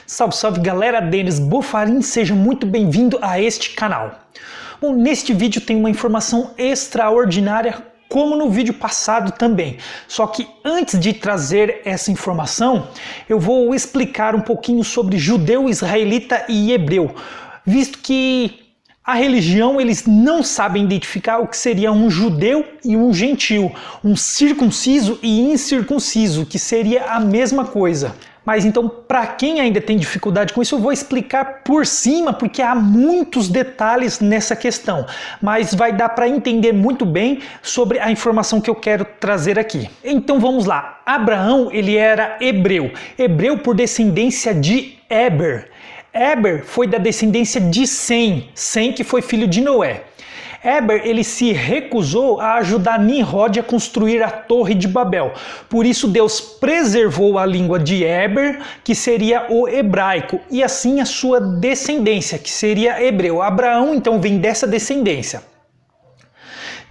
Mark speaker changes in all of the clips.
Speaker 1: Salve, salve galera, Denis Bufarin, seja muito bem-vindo a este canal. Bom, neste vídeo tem uma informação extraordinária, como no vídeo passado também. Só que antes de trazer essa informação, eu vou explicar um pouquinho sobre judeu, israelita e hebreu, visto que a religião, eles não sabem identificar o que seria um judeu e um gentil, um circunciso e incircunciso, que seria a mesma coisa. Mas então, para quem ainda tem dificuldade com isso, eu vou explicar por cima, porque há muitos detalhes nessa questão. Mas vai dar para entender muito bem sobre a informação que eu quero trazer aqui. Então vamos lá. Abraão, ele era hebreu. Hebreu por descendência de Eber. Eber foi da descendência de Sem. Sem que foi filho de Noé. Eber, ele se recusou a ajudar Nimrod a construir a Torre de Babel. Por isso Deus preservou a língua de Eber, que seria o hebraico, e assim a sua descendência, que seria hebreu. Abraão então vem dessa descendência.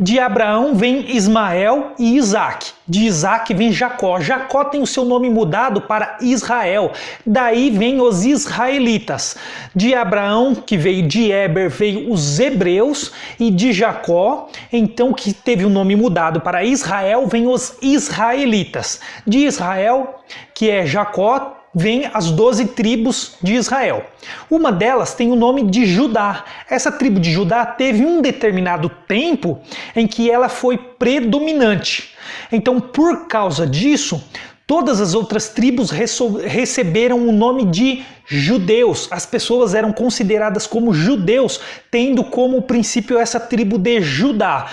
Speaker 1: De Abraão vem Ismael e Isaac. De Isaac vem Jacó. Jacó tem o seu nome mudado para Israel. Daí vem os israelitas. De Abraão, que veio de Eber, veio os hebreus. E de Jacó, então que teve o nome mudado para Israel, vem os israelitas. De Israel, que é Jacó, vem as 12 tribos de Israel. Uma delas tem o nome de Judá. Essa tribo de Judá teve um determinado tempo em que ela foi predominante. Então, por causa disso, todas as outras tribos receberam o nome de judeus. As pessoas eram consideradas como judeus, tendo como princípio essa tribo de Judá.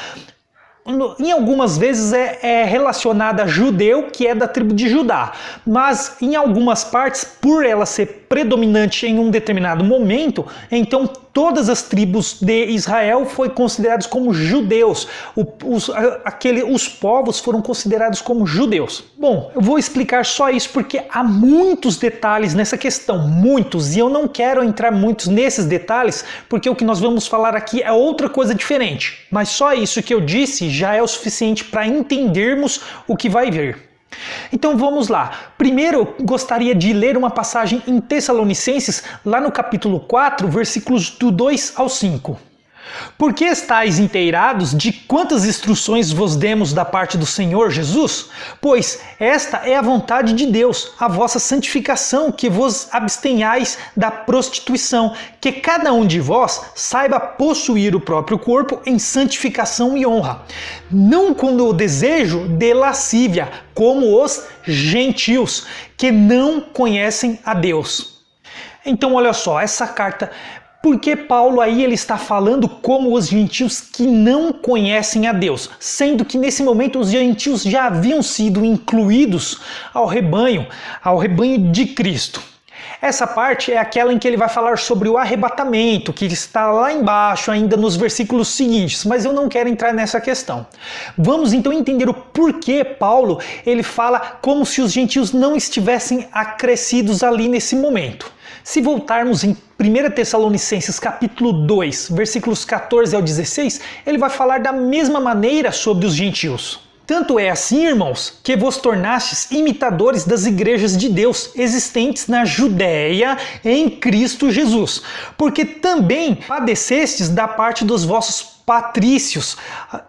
Speaker 1: Em algumas vezes é relacionada a judeu, que é da tribo de Judá, mas em algumas partes, por ela ser predominante em um determinado momento, então todas as tribos de Israel foram consideradas como judeus. Os povos foram considerados como judeus. Bom, eu vou explicar só isso porque há muitos detalhes nessa questão, muitos, e eu não quero entrar muitos nesses detalhes, porque o que nós vamos falar aqui é outra coisa diferente. Mas só isso que eu disse já é o suficiente para entendermos o que vai vir. Então vamos lá. Primeiro eu gostaria de ler uma passagem em Tessalonicenses, lá no capítulo 4, versículos do 2 ao 5. Porque estáis inteirados de quantas instruções vos demos da parte do Senhor Jesus? Pois esta é a vontade de Deus, a vossa santificação, que vos abstenhais da prostituição, que cada um de vós saiba possuir o próprio corpo em santificação e honra, não com o desejo de lascívia, como os gentios, que não conhecem a Deus. Então olha só, essa carta... Porque Paulo aí ele está falando como os gentios que não conhecem a Deus, sendo que nesse momento os gentios já haviam sido incluídos ao rebanho de Cristo. Essa parte é aquela em que ele vai falar sobre o arrebatamento, que está lá embaixo ainda nos versículos seguintes, mas eu não quero entrar nessa questão. Vamos então entender o porquê Paulo ele fala como se os gentios não estivessem acrescidos ali nesse momento. Se voltarmos em 1 Tessalonicenses capítulo 2, versículos 14 ao 16, ele vai falar da mesma maneira sobre os gentios. Tanto é assim, irmãos, que vos tornastes imitadores das igrejas de Deus existentes na Judéia em Cristo Jesus, porque também padecestes da parte dos vossos patrícios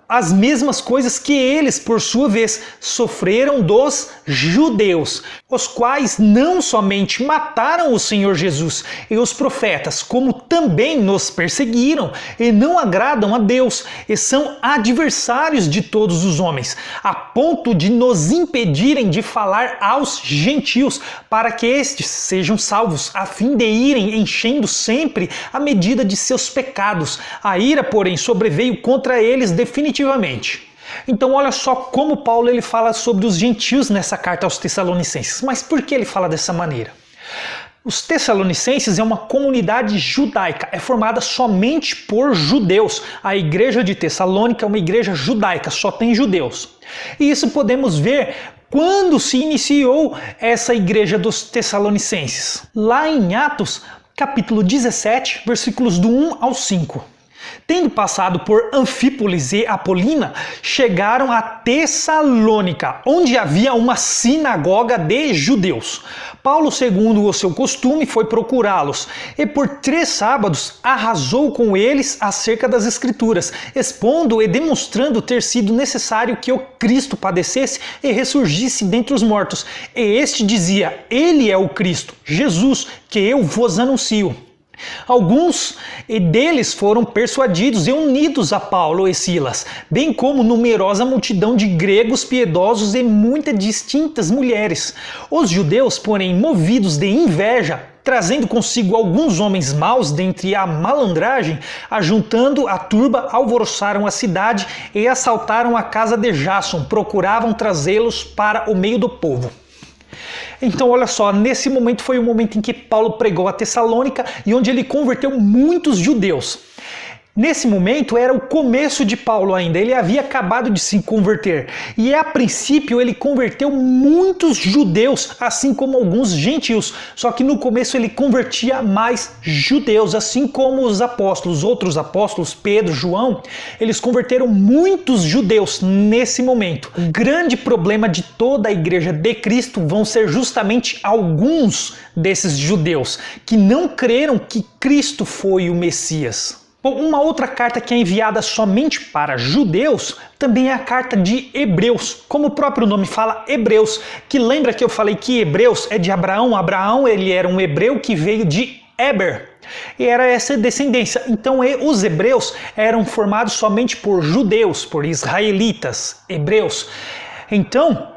Speaker 1: as mesmas coisas que eles, por sua vez, sofreram dos judeus, os quais não somente mataram o Senhor Jesus e os profetas, como também nos perseguiram e não agradam a Deus e são adversários de todos os homens, a ponto de nos impedirem de falar aos gentios, para que estes sejam salvos, a fim de irem enchendo sempre a medida de seus pecados. A ira, porém, sobreveio contra eles definitivamente. Então olha só como Paulo ele fala sobre os gentios nessa carta aos Tessalonicenses. Mas por que ele fala dessa maneira? Os Tessalonicenses é uma comunidade judaica, é formada somente por judeus. A igreja de Tessalônica é uma igreja judaica, só tem judeus. E isso podemos ver quando se iniciou essa igreja dos Tessalonicenses. Lá em Atos, capítulo 17, versículos do 1 ao 5. Tendo passado por Anfípolis e Apolina, chegaram a Tessalônica, onde havia uma sinagoga de judeus. Paulo, segundo o seu costume, foi procurá-los e por 3 sábados arrasou com eles acerca das Escrituras, expondo e demonstrando ter sido necessário que o Cristo padecesse e ressurgisse dentre os mortos. E este dizia: Ele é o Cristo, Jesus, que eu vos anuncio. Alguns deles foram persuadidos e unidos a Paulo e Silas, bem como numerosa multidão de gregos piedosos e muitas distintas mulheres. Os judeus, porém, movidos de inveja, trazendo consigo alguns homens maus dentre a malandragem, ajuntando a turba, alvoroçaram a cidade e assaltaram a casa de Jasson, procuravam trazê-los para o meio do povo. Então olha só, nesse momento foi o momento em que Paulo pregou a Tessalônica e onde ele converteu muitos judeus. Nesse momento era o começo de Paulo ainda, ele havia acabado de se converter. E a princípio ele converteu muitos judeus, assim como alguns gentios. Só que no começo ele convertia mais judeus, assim como os apóstolos, outros apóstolos, Pedro, João, eles converteram muitos judeus nesse momento. O grande problema de toda a igreja de Cristo vão ser justamente alguns desses judeus que não creram que Cristo foi o Messias. Uma outra carta que é enviada somente para judeus também é a carta de Hebreus, como o próprio nome fala, Hebreus, que lembra que eu falei que Hebreus é de Abraão. Abraão, ele era um hebreu que veio de Éber, e era essa descendência. Então os hebreus eram formados somente por judeus, por israelitas, hebreus. Então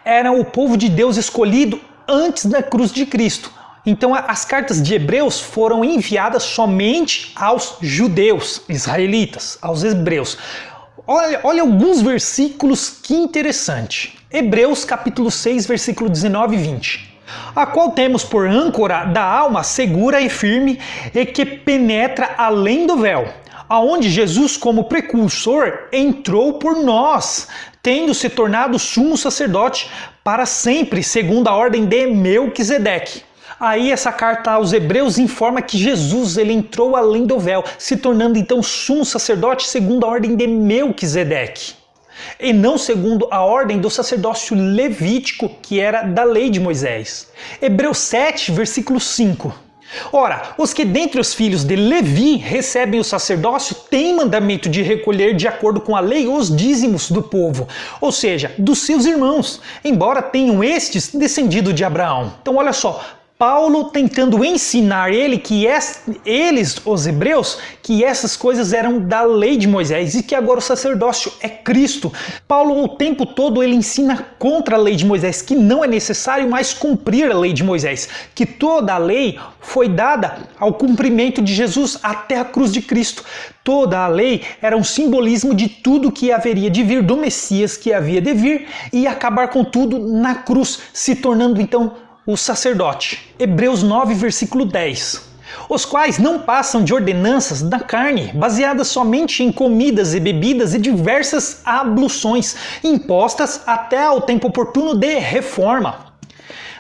Speaker 1: eram o povo de Deus escolhido antes da cruz de Cristo. Então as cartas de Hebreus foram enviadas somente aos judeus, israelitas, aos hebreus. Olha alguns versículos que interessante. Hebreus capítulo 6, versículo 19 e 20. A qual temos por âncora da alma segura e firme e que penetra além do véu, aonde Jesus como precursor entrou por nós, tendo se tornado sumo sacerdote para sempre, segundo a ordem de Melquisedeque. Aí essa carta aos Hebreus informa que Jesus ele entrou além do véu, se tornando então sumo sacerdote segundo a ordem de Melquisedeque, e não segundo a ordem do sacerdócio levítico, que era da lei de Moisés. Hebreus 7, versículo 5. Ora, os que dentre os filhos de Levi recebem o sacerdócio têm mandamento de recolher de acordo com a lei os dízimos do povo, ou seja, dos seus irmãos, embora tenham estes descendido de Abraão. Então olha só, Paulo tentando ensinar eles, os hebreus, que essas coisas eram da lei de Moisés e que agora o sacerdócio é Cristo. Paulo o tempo todo ele ensina contra a lei de Moisés, que não é necessário mais cumprir a lei de Moisés, que toda a lei foi dada ao cumprimento de Jesus até a cruz de Cristo. Toda a lei era um simbolismo de tudo que haveria de vir, do Messias que havia de vir e acabar com tudo na cruz, se tornando então o sacerdote. Hebreus 9, versículo 10. Os quais não passam de ordenanças da carne, baseadas somente em comidas e bebidas e diversas abluções, impostas até ao tempo oportuno de reforma.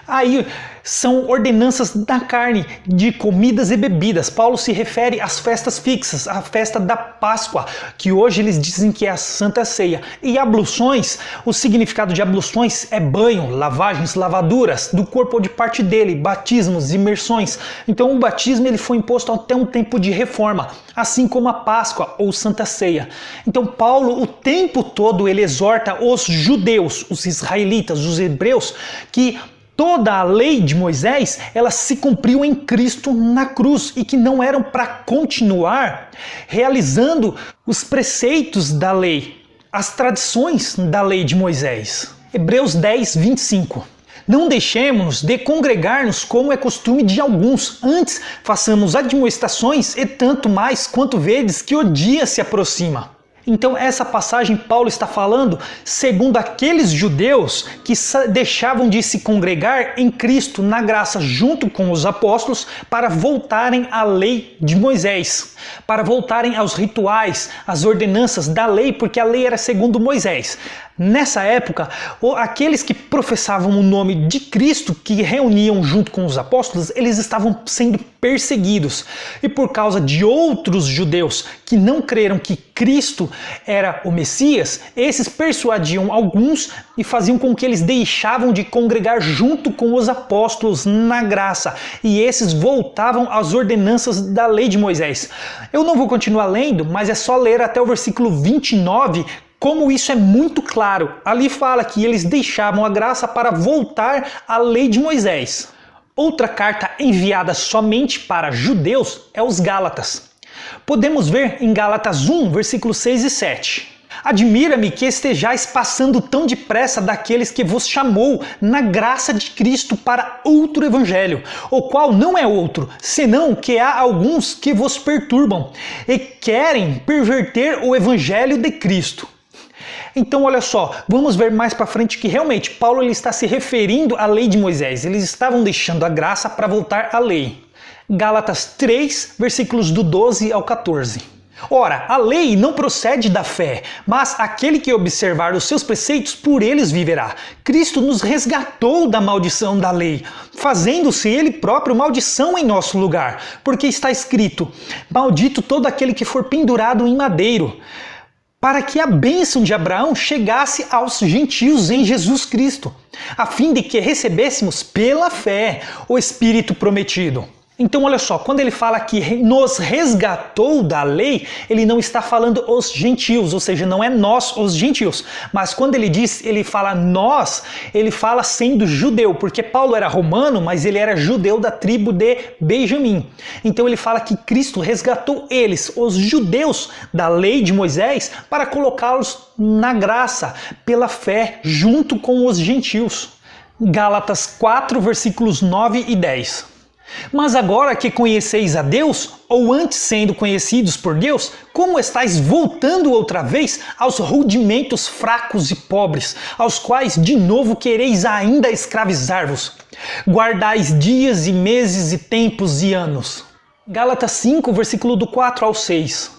Speaker 1: Aí são ordenanças da carne, de comidas e bebidas. Paulo se refere às festas fixas, à festa da Páscoa, que hoje eles dizem que é a Santa Ceia. E abluções, o significado de abluções é banho, lavagens, lavaduras do corpo ou de parte dele, batismos, imersões. Então o batismo ele foi imposto até um tempo de reforma, assim como a Páscoa ou Santa Ceia. Então Paulo o tempo todo ele exorta os judeus, os israelitas, os hebreus, que toda a lei de Moisés, ela se cumpriu em Cristo na cruz e que não eram para continuar realizando os preceitos da lei, as tradições da lei de Moisés. Hebreus 10, 25. Não deixemos de congregar-nos como é costume de alguns, antes façamos admoestações e tanto mais quanto vedes que o dia se aproxima. Então essa passagem Paulo está falando segundo aqueles judeus que deixavam de se congregar em Cristo na graça junto com os apóstolos para voltarem à lei de Moisés, para voltarem aos rituais, às ordenanças da lei, porque a lei era segundo Moisés. Nessa época, aqueles que professavam o nome de Cristo, que reuniam junto com os apóstolos, eles estavam sendo perseguidos. E por causa de outros judeus que não creram que Cristo era o Messias, esses persuadiam alguns e faziam com que eles deixavam de congregar junto com os apóstolos na graça. E esses voltavam às ordenanças da lei de Moisés. Eu não vou continuar lendo, mas é só ler até o versículo 29, como isso é muito claro. Ali fala que eles deixavam a graça para voltar à lei de Moisés. Outra carta enviada somente para judeus é os Gálatas. Podemos ver em Gálatas 1, versículos 6 e 7. Admira-me que estejais passando tão depressa daqueles que vos chamou na graça de Cristo para outro evangelho, o qual não é outro, senão que há alguns que vos perturbam e querem perverter o evangelho de Cristo. Então olha só, vamos ver mais para frente que realmente Paulo ele está se referindo à lei de Moisés. Eles estavam deixando a graça para voltar à lei. Gálatas 3, versículos do 12 ao 14. Ora, a lei não procede da fé, mas aquele que observar os seus preceitos, por eles viverá. Cristo nos resgatou da maldição da lei, fazendo-se ele próprio maldição em nosso lugar, porque está escrito: maldito todo aquele que for pendurado em madeiro, para que a bênção de Abraão chegasse aos gentios em Jesus Cristo, a fim de que recebêssemos pela fé o Espírito prometido. Então olha só, quando ele fala que nos resgatou da lei, ele não está falando os gentios, ou seja, não é nós os gentios. Mas quando ele diz, ele fala nós, ele fala sendo judeu, porque Paulo era romano, mas ele era judeu da tribo de Benjamim. Então ele fala que Cristo resgatou eles, os judeus da lei de Moisés, para colocá-los na graça, pela fé, junto com os gentios. Gálatas 4, versículos 9 e 10. Mas agora que conheceis a Deus, ou antes sendo conhecidos por Deus, como estáis voltando outra vez aos rudimentos fracos e pobres, aos quais de novo quereis ainda escravizar-vos? Guardais dias e meses e tempos e anos. Gálatas 5, versículo do 4 ao 6.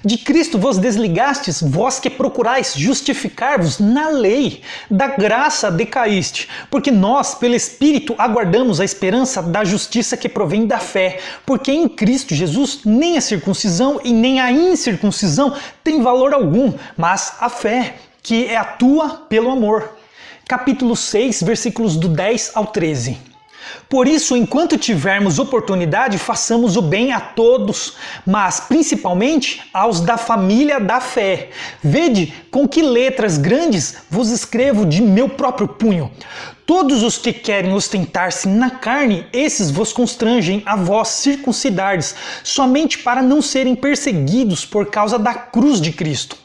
Speaker 1: De Cristo vos desligastes, vós que procurais justificar-vos na lei, da graça decaíste, porque nós, pelo Espírito, aguardamos a esperança da justiça que provém da fé, porque em Cristo Jesus nem a circuncisão e nem a incircuncisão tem valor algum, mas a fé, que atua pelo amor. Capítulo 6, versículos do 10 ao 13. Por isso, enquanto tivermos oportunidade, façamos o bem a todos, mas principalmente aos da família da fé. Vede com que letras grandes vos escrevo de meu próprio punho. Todos os que querem ostentar-se na carne, esses vos constrangem a vós circuncidardes, somente para não serem perseguidos por causa da cruz de Cristo.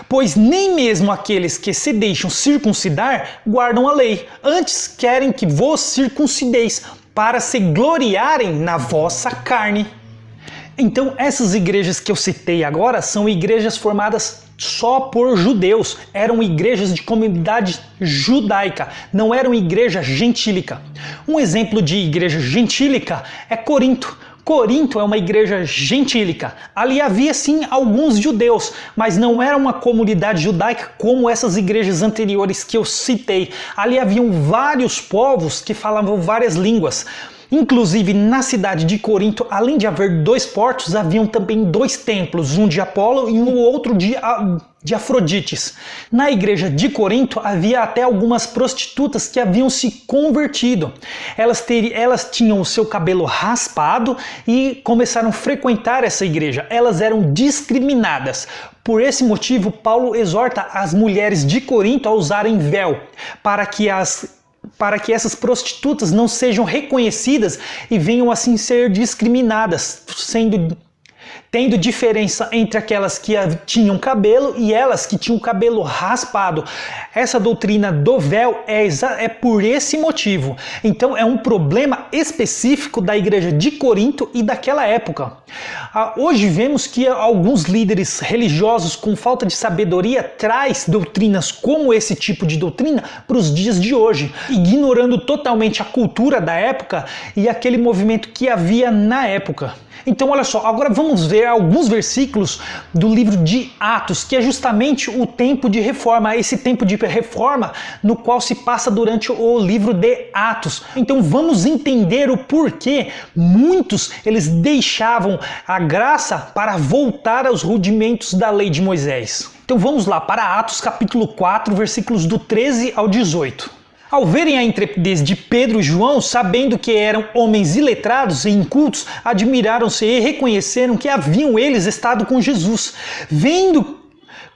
Speaker 1: Pois nem mesmo aqueles que se deixam circuncidar guardam a lei, antes querem que vos circuncideis, para se gloriarem na vossa carne. Então essas igrejas que eu citei agora são igrejas formadas só por judeus, eram igrejas de comunidade judaica, não eram igreja gentílica. Um exemplo de igreja gentílica é Corinto. Corinto é uma igreja gentílica. Ali havia sim alguns judeus, mas não era uma comunidade judaica como essas igrejas anteriores que eu citei. Ali haviam vários povos que falavam várias línguas. Inclusive, na cidade de Corinto, além de haver 2 portos, haviam também 2 templos, um de Apolo e um outro de Afrodites. Na igreja de Corinto, havia até algumas prostitutas que haviam se convertido. Elas tinham o seu cabelo raspado e começaram a frequentar essa igreja. Elas eram discriminadas. Por esse motivo, Paulo exorta as mulheres de Corinto a usarem véu, para que essas prostitutas não sejam reconhecidas e venham assim ser discriminadas, tendo diferença entre aquelas que tinham cabelo e elas que tinham o cabelo raspado. Essa doutrina do véu é por esse motivo. Então é um problema específico da igreja de Corinto e daquela época. Hoje vemos que alguns líderes religiosos com falta de sabedoria traz doutrinas como esse tipo de doutrina para os dias de hoje, ignorando totalmente a cultura da época e aquele movimento que havia na época. Então olha só, agora vamos ver alguns versículos do livro de Atos, que é justamente o tempo de reforma, esse tempo de reforma no qual se passa durante o livro de Atos. Então vamos entender o porquê muitos eles deixavam a graça para voltar aos rudimentos da lei de Moisés. Então vamos lá para Atos capítulo 4, versículos do 13 ao 18. Ao verem a intrepidez de Pedro e João, sabendo que eram homens iletrados e incultos, admiraram-se e reconheceram que haviam eles estado com Jesus. Vendo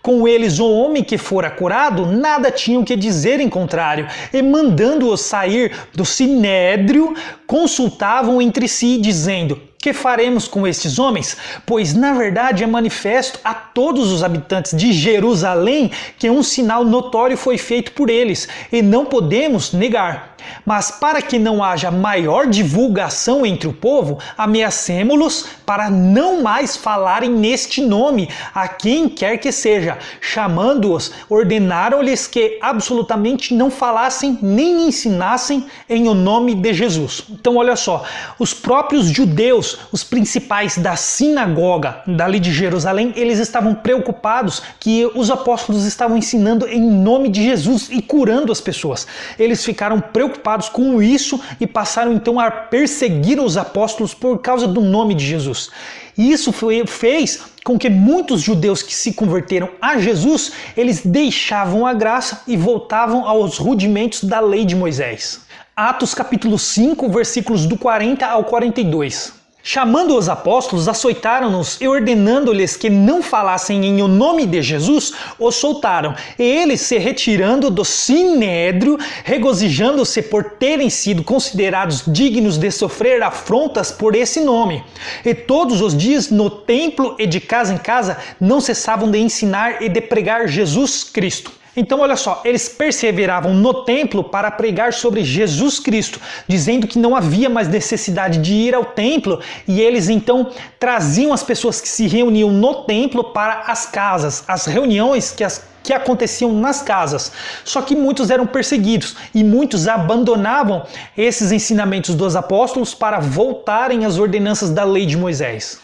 Speaker 1: com eles o homem que fora curado, nada tinham que dizer em contrário, e mandando-os sair do sinédrio, consultavam entre si, dizendo: que faremos com estes homens? Pois na verdade é manifesto a todos os habitantes de Jerusalém que um sinal notório foi feito por eles, e não podemos negar. Mas para que não haja maior divulgação entre o povo, ameacemo-los para não mais falarem neste nome a quem quer que seja. Chamando-os, ordenaram-lhes que absolutamente não falassem nem ensinassem em o nome de Jesus. Então olha só, os próprios judeus, os principais da sinagoga dali de Jerusalém, eles estavam preocupados que os apóstolos estavam ensinando em nome de Jesus e curando as pessoas. Eles ficaram preocupados com isso e passaram então a perseguir os apóstolos por causa do nome de Jesus. E isso fez com que muitos judeus que se converteram a Jesus, eles deixavam a graça e voltavam aos rudimentos da lei de Moisés. Atos capítulo 5, versículos do 40 ao 42. Chamando os apóstolos, açoitaram-nos e ordenando-lhes que não falassem em o nome de Jesus, os soltaram. E eles, se retirando do sinédrio, regozijando-se por terem sido considerados dignos de sofrer afrontas por esse nome. E todos os dias, no templo e de casa em casa, não cessavam de ensinar e de pregar Jesus Cristo. Então olha só, eles perseveravam no templo para pregar sobre Jesus Cristo, dizendo que não havia mais necessidade de ir ao templo, e eles então traziam as pessoas que se reuniam no templo para as casas, as reuniões que aconteciam nas casas. Só que muitos eram perseguidos e muitos abandonavam esses ensinamentos dos apóstolos para voltarem às ordenanças da lei de Moisés.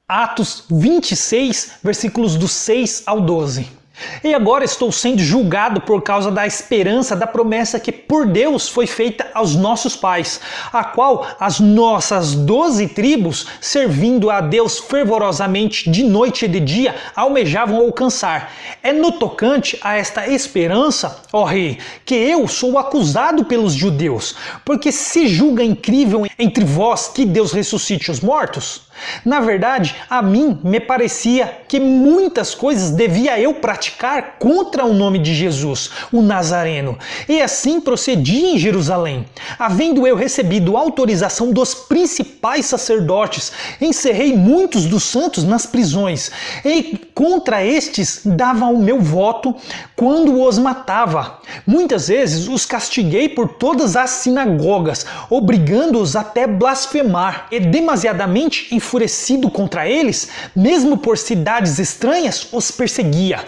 Speaker 1: Atos 26, versículos do 6 ao 12. E agora estou sendo julgado por causa da esperança da promessa que por Deus foi feita aos nossos pais, a qual as nossas 12 tribos, servindo a Deus fervorosamente de noite e de dia, almejavam alcançar. É no tocante a esta esperança, ó rei, que eu sou acusado pelos judeus, porque se julga incrível entre vós que Deus ressuscite os mortos? Na verdade, a mim me parecia que muitas coisas devia eu praticar contra o nome de Jesus, o Nazareno, e assim procedi em Jerusalém. Havendo eu recebido autorização dos principais sacerdotes, encerrei muitos dos santos nas prisões, e contra estes dava o meu voto quando os matava. Muitas vezes os castiguei por todas as sinagogas, obrigando-os até blasfemar, e demasiadamente enfurecido contra eles, mesmo por cidades estranhas, os perseguia.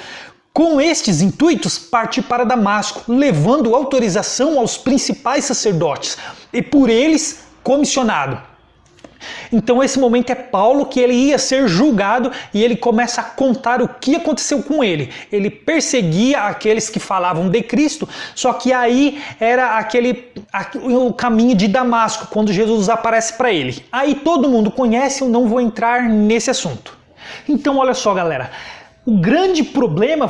Speaker 1: Com estes intuitos, parti para Damasco, levando autorização aos principais sacerdotes, e por eles comissionado. Então esse momento é Paulo que ele ia ser julgado e ele começa a contar o que aconteceu com ele. Ele perseguia aqueles que falavam de Cristo, só que aí era o caminho de Damasco, quando Jesus aparece para ele. Aí todo mundo conhece, eu não vou entrar nesse assunto. Então olha só galera, O grande problema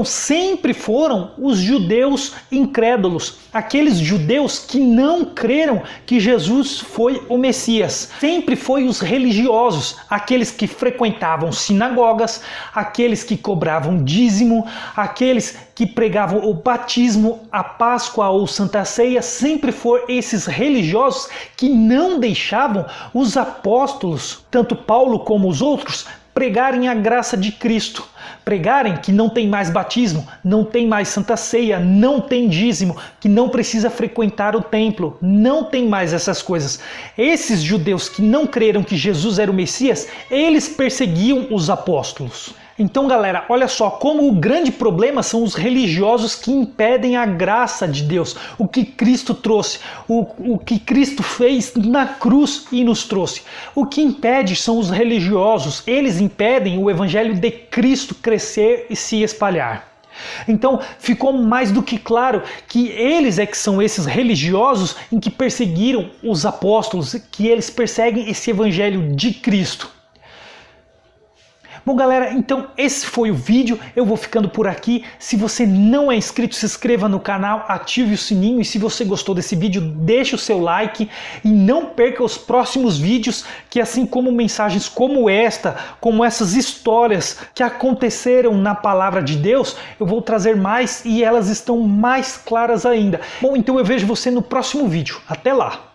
Speaker 1: sempre foram os judeus incrédulos, aqueles judeus que não creram que Jesus foi o Messias. Sempre foi os religiosos, aqueles que frequentavam sinagogas, aqueles que cobravam dízimo, aqueles que pregavam o batismo, a Páscoa ou Santa Ceia. Sempre foram esses religiosos que não deixavam os apóstolos, tanto Paulo como os outros, pregarem a graça de Cristo, pregarem que não tem mais batismo, não tem mais Santa Ceia, não tem dízimo, que não precisa frequentar o templo, não tem mais essas coisas. Esses judeus que não creram que Jesus era o Messias, eles perseguiam os apóstolos. Então, galera, olha só como o grande problema são os religiosos que impedem a graça de Deus, o que Cristo trouxe, o que Cristo fez na cruz e nos trouxe. O que impede são os religiosos, eles impedem o evangelho de Cristo crescer e se espalhar. Então ficou mais do que claro que eles é que são esses religiosos em que perseguiram os apóstolos, que eles perseguem esse evangelho de Cristo. Bom, galera, então esse foi o vídeo, eu vou ficando por aqui. Se você não é inscrito, se inscreva no canal, ative o sininho, e se você gostou desse vídeo, deixe o seu like e não perca os próximos vídeos, que assim como mensagens como esta, como essas histórias que aconteceram na palavra de Deus, eu vou trazer mais e elas estão mais claras ainda. Bom, então eu vejo você no próximo vídeo. Até lá!